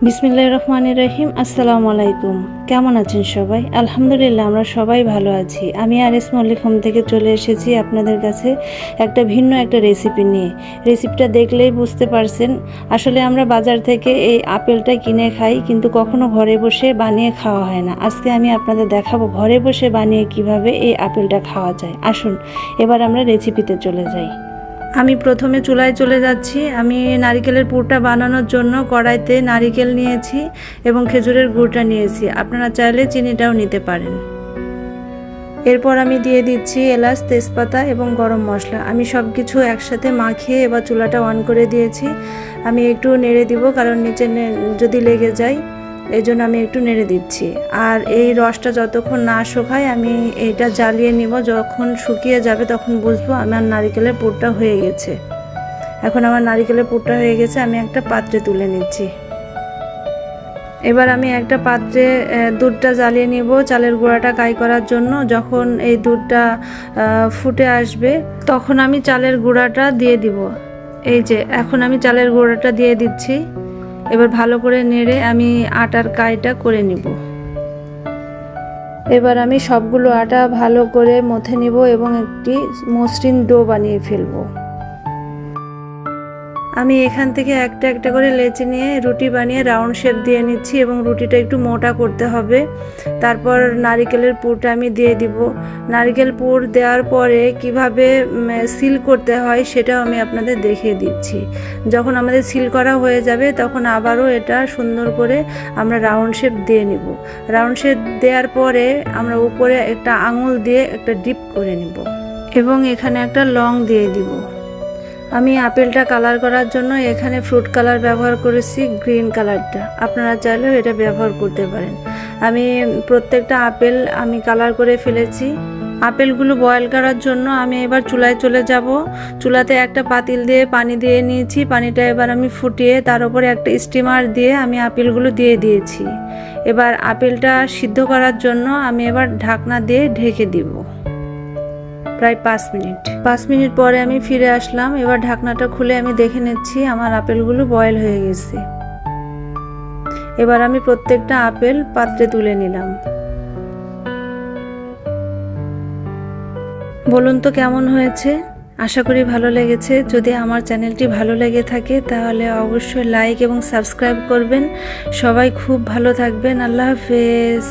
বিসমিল্লাহির রহমানির রহিম। আসসালামু আলাইকুম। কেমন আছেন সবাই? আলহামদুলিল্লাহ আমরা সবাই ভালো আছি। আমি আরিস মল্লিক হোম থেকে চলে এসেছি আপনাদের কাছে ভিন্ন একটা রেসিপি নিয়ে। রেসিপিটা দেখলেই বুঝতে পারছেন, আসলে আমরা বাজার থেকে এই আপেলটা কিনে খাই, কিন্তু কখনো ঘরে বসে বানিয়ে খাওয়া হয় না। আজকে আমি আপনাদের দেখাবো ঘরে বসে বানিয়ে কিভাবে এই আপেলটা খাওয়া যায়। আসুন এবার আমরা রেসিপিতে চলে যাই। আমি প্রথমে চুলায় চলে যাচ্ছি। আমি নারিকেলের পুরটা বানানোর জন্য কড়াইতে নারিকেল নিয়েছি এবং খেজুরের গুড়টা নিয়েছি। আপনারা চাইলে চিনিটাও নিতে পারেন। এরপর আমি দিয়ে দিচ্ছি এলাচ, তেজপাতা এবং গরম মশলা। আমি সব কিছু একসাথে মাখিয়ে এবার চুলাটা অন করে দিয়েছি। আমি একটু নেড়ে দিব, কারণ নিচে যদি লেগে যায়, এই জন্য আমি একটু নেড়ে দিচ্ছি। আর এই রসটা যতক্ষণ না শুকায় আমি এটা জ্বালিয়ে নিব। যখন শুকিয়ে যাবে তখন বুঝবো আমার নারিকেলের পুরটা হয়ে গেছে। এখন আমার নারিকেলের পুরটা হয়ে গেছে, আমি একটা পাত্রে তুলে নিচ্ছি। এবার আমি একটা পাত্রে দুধটা জ্বালিয়ে নিব চালের গুঁড়াটা কাই করার জন্য। যখন এই দুধটা ফুটে আসবে তখন আমি চালের গুঁড়াটা দিয়ে দিব। এই যে এখন আমি চালের গুঁড়াটা দিয়ে দিচ্ছি। এবার ভালো করে নেড়ে আমি আটার কাইটা করে নিব। এবার আমি সবগুলো আটা ভালো করে মথে নিব এবং একটি মসৃণ ডো বানিয়ে ফেলবো। আমি এখান থেকে একটা একটা করে লেচি নিয়ে রুটি বানিয়ে রাউন্ড শেপ দিয়ে নিচ্ছি এবং রুটিটা একটু মোটা করতে হবে। তারপর নারিকেলের পুরটা আমি দিয়ে দিব। নারিকেল পুর দেওয়ার পরে কিভাবে সিল করতে হয় সেটাও আমি আপনাদের দেখিয়ে দিচ্ছি। যখন আমাদের সিল করা হয়ে যাবে তখন আবারও এটা সুন্দর করে আমরা রাউন্ড শেপ দিয়ে নিব। রাউন্ড শেপ দেওয়ার পরে আমরা উপরে একটা আঙুল দিয়ে একটা ডিপ করে নিব এবং এখানে একটা লং দিয়ে দিব। আমি আপেলটা কালার করার জন্য এখানে ফ্রুট কালার ব্যবহার করেছি, গ্রিন কালারটা। আপনারা চাইলেও এটা ব্যবহার করতে পারেন। আমি প্রত্যেকটা আপেল আমি কালার করে ফেলেছি। আপেলগুলো বয়েল করার জন্য আমি এবার চুলায় চলে যাব। চুলাতে একটা পাতিল দিয়ে পানি দিয়ে নিয়েছি। পানিটা এবার আমি ফুটিয়ে তার উপরে একটা স্টিমার দিয়ে আমি আপেলগুলো দিয়ে দিয়েছি। এবার আপেলটা সিদ্ধ করার জন্য আমি এবার ঢাকনা দিয়ে ঢেকে দিব প্রায় 5 মিনিট পরে আমি ফিরে আসলাম। এবার ঢাকনাটা খুলে আমি দেখে নিচ্ছি আমার আপেলগুলো বয়েল হয়ে গেছে। এবার আমি প্রত্যেকটা আপেল পাত্রে তুলে নিলাম। বলুন তো কেমন হয়েছে? আশা করি ভালো লেগেছে। যদি আমার চ্যানেলটি ভালো লেগে থাকে তাহলে অবশ্যই লাইক এবং সাবস্ক্রাইব করবেন। সবাই খুব ভালো থাকবেন। আল্লাহ হাফেজ।